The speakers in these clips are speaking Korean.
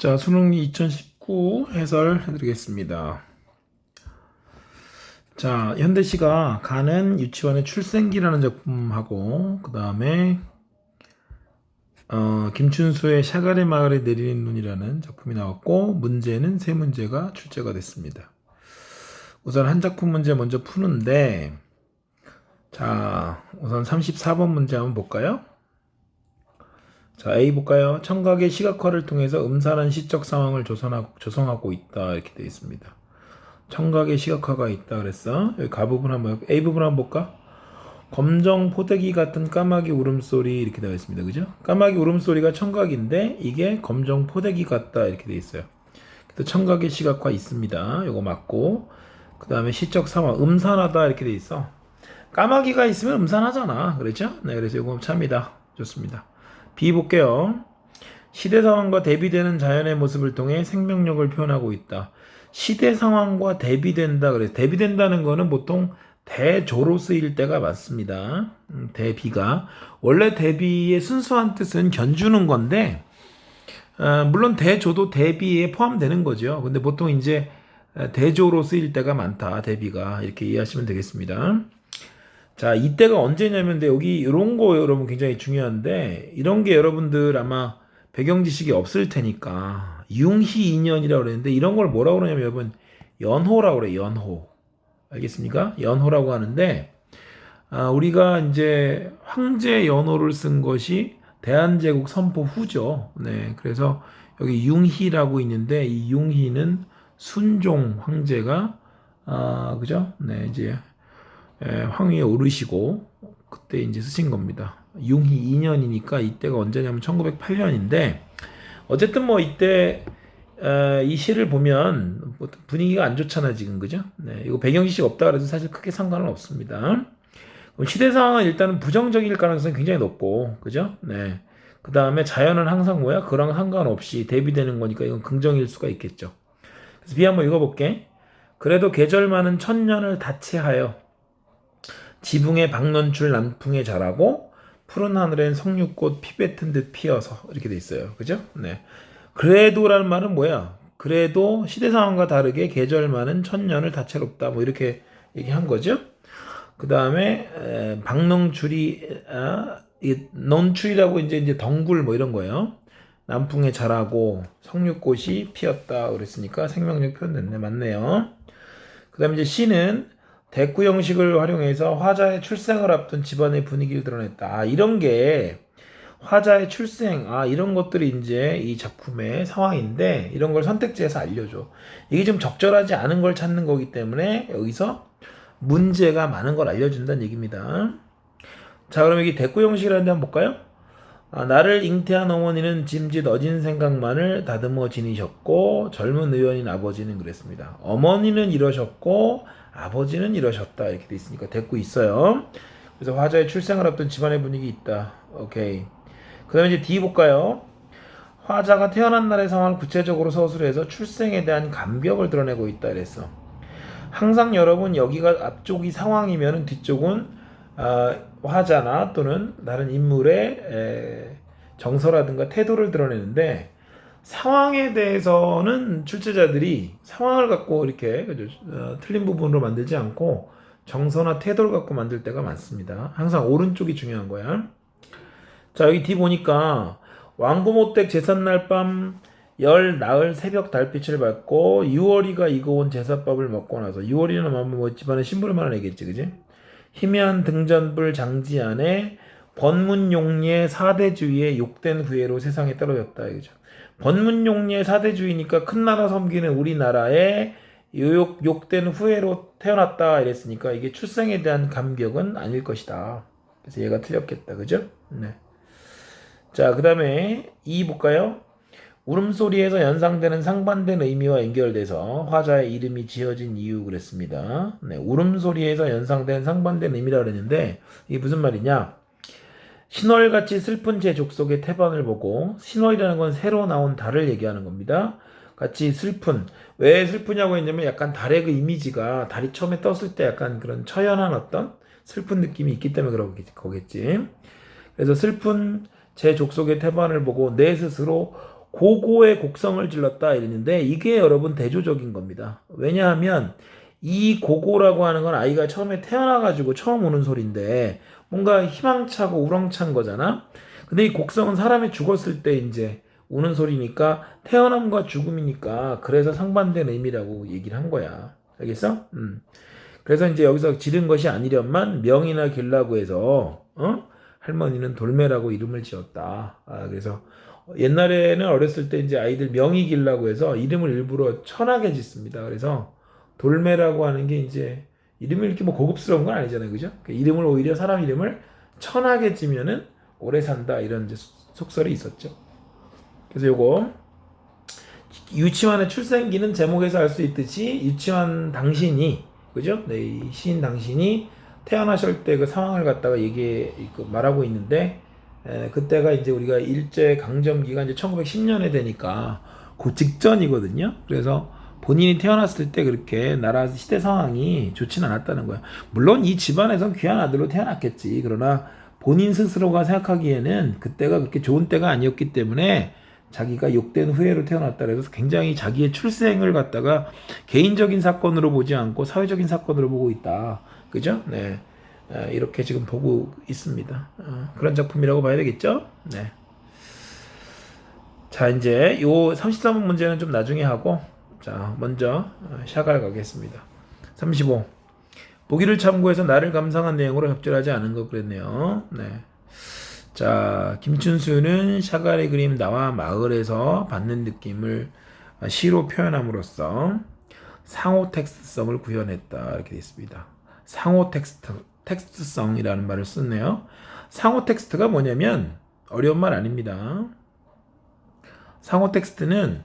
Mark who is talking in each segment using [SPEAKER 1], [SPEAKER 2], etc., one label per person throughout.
[SPEAKER 1] 자, 수능 2019 해설해 드리겠습니다. 자, 현대시가 가는 유치원의 출생기라는 작품하고 그 다음에 김춘수의 샤가리 마을에 내리는 눈이라는 작품이 나왔고 문제는 세 문제가 출제가 됐습니다. 우선 한 작품 문제 먼저 푸는데 자, 우선 34번 문제 한번 볼까요? 자, A 볼까요? 청각의 시각화를 통해서 음산한 시적 상황을 조성하고 있다 이렇게 되어 있습니다. 청각의 시각화가 있다 그랬어. 여기 가 부분 한번 A 부분 한번 볼까? 검정 포대기 같은 까마귀 울음소리 이렇게 되어 있습니다. 그죠? 까마귀 울음소리가 청각인데 이게 검정 포대기 같다 이렇게 되어 있어요. 그래서 청각의 시각화 있습니다. 요거 맞고 그 다음에 시적 상황 음산하다 이렇게 되어 있어. 까마귀가 있으면 음산하잖아. 그렇죠? 네, 그래서 요거 참이다. 좋습니다. B 볼게요. 시대 상황과 대비되는 자연의 모습을 통해 생명력을 표현하고 있다. 시대 상황과 대비된다. 그래서 대비된다는 거는 보통 대조로 쓰일 때가 많습니다. 대비가 원래 대비의 순수한 뜻은 견주는 건데 물론 대조도 대비에 포함되는 거죠. 근데 보통 이제 대조로 쓰일 때가 많다. 대비가 이렇게 이해하시면 되겠습니다. 자, 이때가 언제냐면 여기 이런 거 여러분 굉장히 중요한데 이런 게 여러분들 아마 배경 지식이 없을 테니까 융희 2년이라고 그랬는데 이런 걸 뭐라고 그러냐면 여러분 연호라고 그래요. 연호. 알겠습니까? 연호라고 하는데 우리가 이제 황제 연호를 쓴 것이 대한제국 선포 후죠. 네, 그래서 여기 융희라고 있는데 이 융희는 순종 황제가 그죠? 네, 이제 황위에 오르시고 그때 이제 쓰신 겁니다. 융희 2년이니까 이때가 언제냐면 1908년인데 어쨌든 뭐 이때 이 시를 보면 분위기가 안 좋잖아 지금 그죠? 네, 이거 배경지식 없다 그래도 사실 크게 상관은 없습니다. 그럼 시대 상황은 일단은 부정적일 가능성이 굉장히 높고 그죠? 네. 그 다음에 자연은 항상 뭐야? 그랑 상관없이 대비되는 거니까 이건 긍정일 수가 있겠죠. 그래서 B 한번 읽어볼게. 그래도 계절 많은 천년을 다채하여 지붕에 박넌출 남풍에 자라고 푸른 하늘엔 석류꽃 피 뱉은 듯 피어서 이렇게 돼 있어요. 그죠? 네. 그래도라는 말은 뭐야? 그래도 시대 상황과 다르게 계절 많은 천년을 다채롭다. 뭐 이렇게 얘기한 거죠. 그 다음에 박농출이 넌출이라고 이제 덩굴 뭐 이런 거예요. 남풍에 자라고 석류꽃이 피었다 그랬으니까 생명력 표현됐네. 맞네요. 그 다음에 이제 시는 대구 형식을 활용해서 화자의 출생을 앞둔 집안의 분위기를 드러냈다. 이런 게 화자의 출생, 이런 것들이 이제 이 작품의 상황인데 이런 걸 선택지에서 알려줘. 이게 좀 적절하지 않은 걸 찾는 거기 때문에 여기서 문제가 많은 걸 알려준다는 얘기입니다. 자, 그럼 여기 대구 형식이라는 데 한번 볼까요? 나를 잉태한 어머니는 짐짓 어진 생각만을 다듬어 지니셨고 젊은 의원인 아버지는 그랬습니다. 어머니는 이러셨고 아버지는 이러셨다 이렇게 돼 있으니까 대꾸 있어요. 그래서 화자의 출생을 앞둔 집안의 분위기 있다. 오케이. 그 다음에 이제 D 볼까요? 화자가 태어난 날의 상황을 구체적으로 서술해서 출생에 대한 감격을 드러내고 있다 이랬어. 항상 여러분 여기가 앞쪽이 상황이면 뒤쪽은 화자나 또는 다른 인물의 정서라든가 태도를 드러내는데 상황에 대해서는 출제자들이 상황을 갖고 이렇게 틀린 부분으로 만들지 않고 정서나 태도를 갖고 만들 때가 많습니다. 항상 오른쪽이 중요한 거야. 자, 여기 뒤 보니까 왕고모댁 제삿날 밤 열 나흘 새벽 달빛을 받고 유월이가 익어온 제사밥을 먹고 나서 유월이는 뭐 집안의 신부를 말하겠지, 그지? 희미한 등잔불 장지 안에 번문용리의 사대주의에 욕된 후예로 세상에 떨어졌다 이거죠. 번문용리의 사대주의니까 큰 나라 섬기는 우리나라에 욕된 후예로 태어났다 이랬으니까 이게 출생에 대한 감격은 아닐 것이다. 그래서 얘가 틀렸겠다, 그죠? 네. 자, 그 다음에 2 볼까요? 울음소리에서 연상되는 상반된 의미와 연결돼서 화자의 이름이 지어진 이유 그랬습니다. 네, 울음소리에서 연상된 상반된 의미라 그랬는데 이게 무슨 말이냐? 신월같이 슬픈 제 족속의 태반을 보고 신월이라는 건 새로 나온 달을 얘기하는 겁니다. 같이 슬픈 왜 슬프냐고 했냐면 약간 달의 그 이미지가 달이 처음에 떴을 때 약간 그런 처연한 어떤 슬픈 느낌이 있기 때문에 그런 거겠지. 그래서 슬픈 제 족속의 태반을 보고 내 스스로 고고의 곡성을 질렀다 이랬는데 이게 여러분 대조적인 겁니다. 왜냐하면 이 고고라고 하는 건 아이가 처음에 태어나가지고 처음 우는 소리인데 뭔가 희망차고 우렁찬 거잖아. 근데 이 곡성은 사람이 죽었을 때 이제 우는 소리니까 태어남과 죽음이니까 그래서 상반된 의미라고 얘기를 한 거야. 알겠어? 그래서 이제 여기서 지른 것이 아니련만 명이나 길라고 해서 할머니는 돌매라고 이름을 지었다. 그래서 옛날에는 어렸을 때 이제 아이들 명이 길라고 해서 이름을 일부러 천하게 짓습니다. 그래서 돌매라고 하는 게 이제 이름이 이렇게 뭐 고급스러운 건 아니잖아요. 그죠? 이름을 오히려 사람 이름을 천하게 지면은 오래 산다 이런 이제 속설이 있었죠. 그래서 요거 유치원의 출생기는 제목에서 알 수 있듯이 유치원 당신이 그죠? 네, 이 시인 당신이 태어나실 때 그 상황을 갖다가 말하고 있는데 그때가 이제 우리가 일제 강점기가 이제 1910년에 되니까 그 직전이거든요. 그래서 본인이 태어났을 때 그렇게 나라 시대 상황이 좋지는 않았다는 거야. 물론 이 집안에선 귀한 아들로 태어났겠지. 그러나 본인 스스로가 생각하기에는 그때가 그렇게 좋은 때가 아니었기 때문에 자기가 욕된 후예로 태어났다 그래서 굉장히 자기의 출생을 갖다가 개인적인 사건으로 보지 않고 사회적인 사건으로 보고 있다. 그죠? 네. 이렇게 지금 보고 있습니다. 그런 작품이라고 봐야 되겠죠? 네. 자, 이제 요 33번 문제는 좀 나중에 하고, 자, 먼저 샤갈 가겠습니다. 35. 보기를 참고해서 나를 감상한 내용으로 적절하지 않은 것 그랬네요. 네. 자, 김춘수는 샤갈의 그림 나와 마을에서 받는 느낌을 시로 표현함으로써 상호 텍스트성을 구현했다. 이렇게 되어 있습니다. 상호 텍스트성이라는 말을 썼네요. 상호 텍스트가 뭐냐면 어려운 말 아닙니다. 상호 텍스트는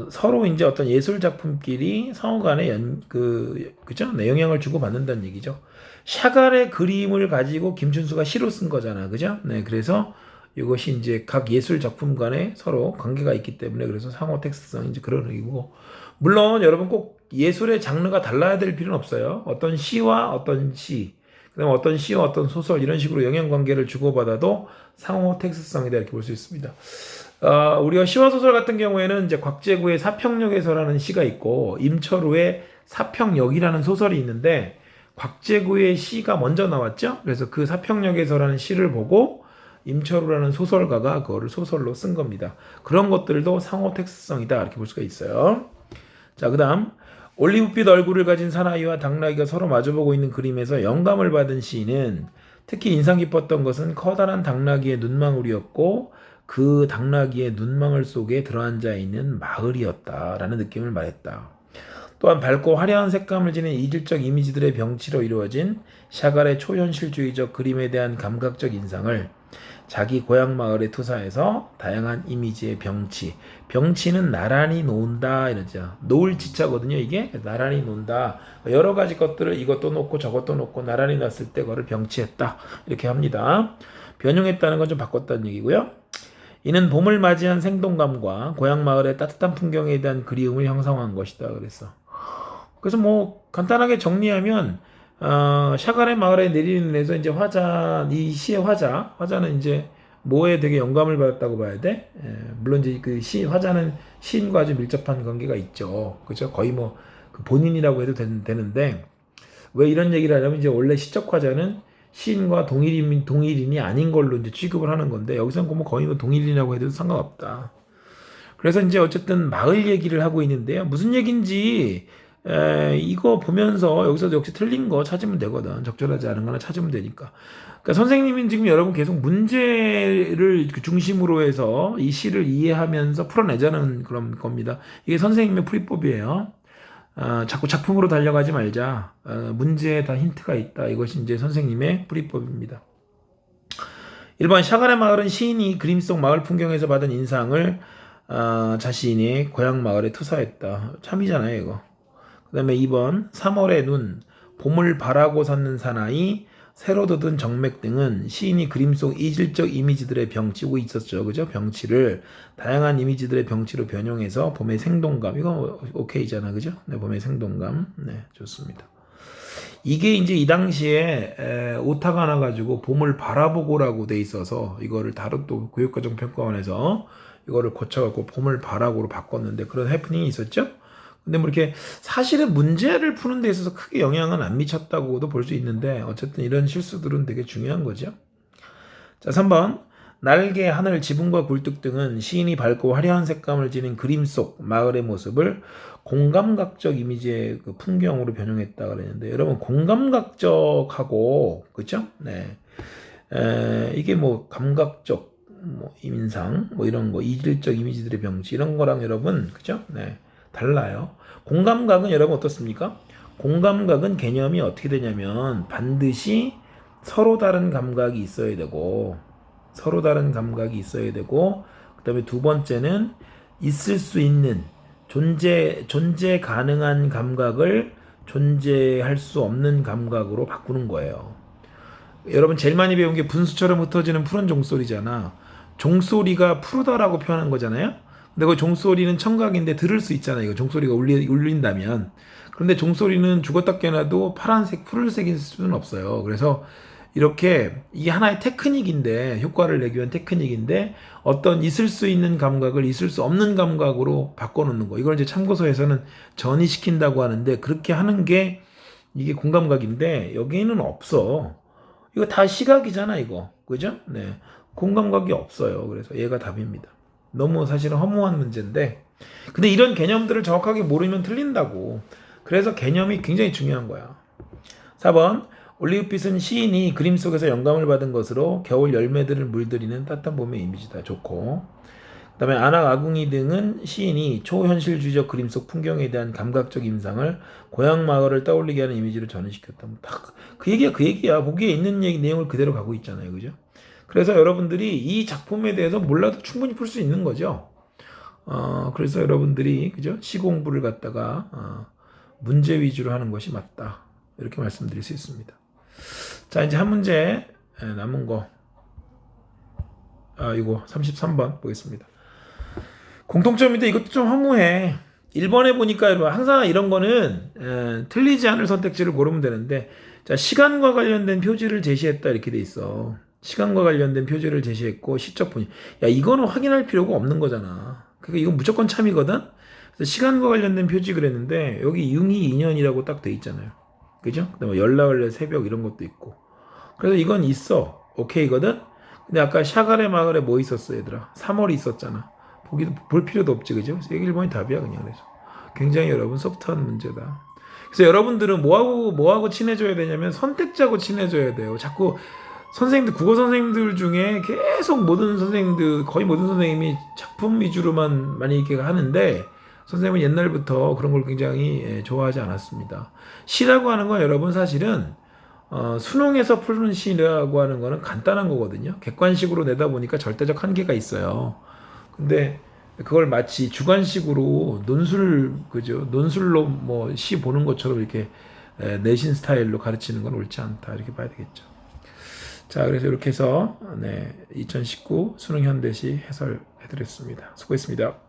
[SPEAKER 1] 서로 이제 어떤 예술 작품끼리 상호 간에 그죠? 네, 영향을 주고 받는다는 얘기죠. 샤갈의 그림을 가지고 김춘수가 시로 쓴 거잖아. 그죠? 네, 그래서 이것이 이제 각 예술 작품 간에 서로 관계가 있기 때문에 그래서 상호 텍스트성 이제 그런 의미고 물론 여러분 꼭 예술의 장르가 달라야 될 필요는 없어요. 어떤 시와 어떤 시, 그다음에 어떤 시와 어떤 소설 이런 식으로 영향 관계를 주고받아도 상호 텍스트성이다 이렇게 볼 수 있습니다. 우리가 시와 소설 같은 경우에는 이제 곽재구의 사평역에서라는 시가 있고 임철우의 사평역이라는 소설이 있는데 곽재구의 시가 먼저 나왔죠. 그래서 그 사평역에서라는 시를 보고 임철우라는 소설가가 그거를 소설로 쓴 겁니다. 그런 것들도 상호 텍스트성이다 이렇게 볼 수가 있어요. 자, 그다음 올리브빛 얼굴을 가진 사나이와 당나귀가 서로 마주보고 있는 그림에서 영감을 받은 시인은 특히 인상 깊었던 것은 커다란 당나귀의 눈망울이었고 그 당나귀의 눈망울 속에 들어앉아 있는 마을이었다라는 느낌을 말했다. 또한 밝고 화려한 색감을 지닌 이질적 이미지들의 병치로 이루어진 샤갈의 초현실주의적 그림에 대한 감각적 인상을 자기 고향 마을에 투사해서 다양한 이미지의 병치는 나란히 논다 이러죠. 놓을 지자거든요. 이게 나란히 논다. 여러 가지 것들을 이것도 놓고 저것도 놓고 나란히 놨을 때 그거를 병치했다 이렇게 합니다. 변형했다는 건 좀 바꿨다는 얘기고요. 이는 봄을 맞이한 생동감과 고향 마을의 따뜻한 풍경에 대한 그리움을 형성한 것이다 그랬어. 그래서 뭐 간단하게 정리하면 샤갈의 마을에 내리는 눈에서 이제 이 시의 화자는 이제 뭐에 되게 영감을 받았다고 봐야 돼. 물론 이제 그 화자는 시인과 아주 밀접한 관계가 있죠. 그죠? 거의 뭐 그 본인이라고 해도 되는데 왜 이런 얘기를 하냐면 이제 원래 시적 화자는 시인과 동일인이 아닌 걸로 이제 취급을 하는 건데 여기서는 뭐 거의 뭐 동일인이라고 해도 상관없다. 그래서 이제 어쨌든 마을 얘기를 하고 있는데요. 무슨 얘기인지 이거 보면서 여기서 역시 틀린 거 찾으면 되거든. 적절하지 않은 거나 찾으면 되니까. 그러니까 선생님은 지금 여러분 계속 문제를 중심으로 해서 이 시를 이해하면서 풀어내자는 그런 겁니다. 이게 선생님의 풀이법이에요. 자꾸 작품으로 달려가지 말자. 문제에 다 힌트가 있다. 이것이 이제 선생님의 풀이법입니다. 1번 샤갈의 마을은 시인이 그림 속 마을 풍경에서 받은 인상을 자신의 고향 마을에 투사했다. 참이잖아요, 이거. 그 다음에 2번 3월의 눈, 봄을 바라고 섰는 사나이, 새로 돋은 정맥 등은 시인이 그림 속 이질적 이미지들의 병치고 있었죠. 그죠? 병치를 다양한 이미지들의 병치로 변형해서 봄의 생동감. 이거 오케이잖아. 그죠? 네, 봄의 생동감. 네, 좋습니다. 이게 이제 이 당시에 오타가 나가지고 봄을 바라보고라고 돼 있어서 이거를 다른 또 교육과정 평가원에서 이거를 고쳐갖고 봄을 바라고로 바꿨는데 그런 해프닝이 있었죠. 근데 뭐 이렇게 사실은 문제를 푸는 데 있어서 크게 영향은 안 미쳤다고도 볼 수 있는데 어쨌든 이런 실수들은 되게 중요한 거죠. 자, 3번. 날개, 하늘, 지붕과 굴뚝 등은 시인이 밝고 화려한 색감을 지닌 그림 속 마을의 모습을 공감각적 이미지의 그 풍경으로 변형했다 그랬는데 여러분 공감각적하고 그죠? 네. 이게 뭐 감각적 뭐 인상 뭐 이런 거 이질적 이미지들의 병치 이런 거랑 여러분 그죠? 네. 달라요. 공감각은 여러분 어떻습니까? 공감각은 개념이 어떻게 되냐면 반드시 서로 다른 감각이 있어야 되고 그다음에 두 번째는 있을 수 있는 존재 가능한 감각을 존재할 수 없는 감각으로 바꾸는 거예요. 여러분 제일 많이 배운 게 분수처럼 흩어지는 푸른 종소리잖아. 종소리가 푸르다라고 표현한 거잖아요. 근데 그 종소리는 청각인데 들을 수 있잖아요. 이거 종소리가 울린다면. 그런데 종소리는 죽었다 깨어나도 파란색, 푸른색일 수는 없어요. 그래서 이렇게 이게 하나의 테크닉인데 효과를 내기 위한 테크닉인데 어떤 있을 수 있는 감각을 있을 수 없는 감각으로 바꿔놓는 거. 이걸 이제 참고서에서는 전이시킨다고 하는데 그렇게 하는 게 이게 공감각인데 여기에는 없어. 이거 다 시각이잖아 이거. 그죠? 네. 공감각이 없어요. 그래서 얘가 답입니다. 너무 사실은 허무한 문제인데 근데 이런 개념들을 정확하게 모르면 틀린다고. 그래서 개념이 굉장히 중요한 거야. 4번. 올리브빛은 시인이 그림 속에서 영감을 받은 것으로 겨울 열매들을 물들이는 따뜻한 봄의 이미지다. 좋고. 그 다음에 안악 아궁이 등은 시인이 초현실주의적 그림 속 풍경에 대한 감각적 인상을 고향 마을을 떠올리게 하는 이미지를 전환시켰다. 그 얘기야. 거기에 있는 내용을 그대로 가고 있잖아요. 그죠? 그래서 여러분들이 이 작품에 대해서 몰라도 충분히 풀 수 있는 거죠. 그래서 여러분들이 그죠? 시 공부를 갖다가 문제 위주로 하는 것이 맞다. 이렇게 말씀드릴 수 있습니다. 자, 이제 한 문제 남은 거. 이거 33번 보겠습니다. 공통점인데 이것도 좀 허무해. 1번에 보니까 항상 이런 거는 틀리지 않을 선택지를 고르면 되는데 자, 시간과 관련된 표지를 제시했다 이렇게 돼 있어. 시간과 관련된 표지를 제시했고 시적 분위. 야, 이거는 확인할 필요가 없는 거잖아. 그러니까 이건 무조건 참이거든. 그래서 시간과 관련된 표지 그랬는데 여기 융희 2년이라고 딱 돼 있잖아요. 그죠? 그다음에 열나을래 새벽 이런 것도 있고. 그래서 이건 있어. 오케이거든. 근데 아까 샤갈의 마을에 뭐 있었어, 얘들아? 3월이 있었잖아. 볼 필요도 없지, 그죠? 그래서 1번이 답이야, 그냥. 그래서 굉장히 여러분 소프트한 문제다. 그래서 여러분들은 뭐하고 친해져야 되냐면 선택자하고 친해져야 돼요. 자꾸 선생님들, 국어 선생님들 중에 계속 거의 모든 선생님이 작품 위주로만 많이 이렇게 하는데 선생님은 옛날부터 그런 걸 굉장히 좋아하지 않았습니다. 시라고 하는 건 여러분 사실은 수능에서 푸는 시라고 하는 거는 간단한 거거든요. 객관식으로 내다 보니까 절대적 한계가 있어요. 근데 그걸 마치 주관식으로 논술로 뭐 시 보는 것처럼 이렇게 내신 스타일로 가르치는 건 옳지 않다. 이렇게 봐야 되겠죠. 자, 그래서 이렇게 해서 2019 수능 현대시 해설해드렸습니다. 수고했습니다.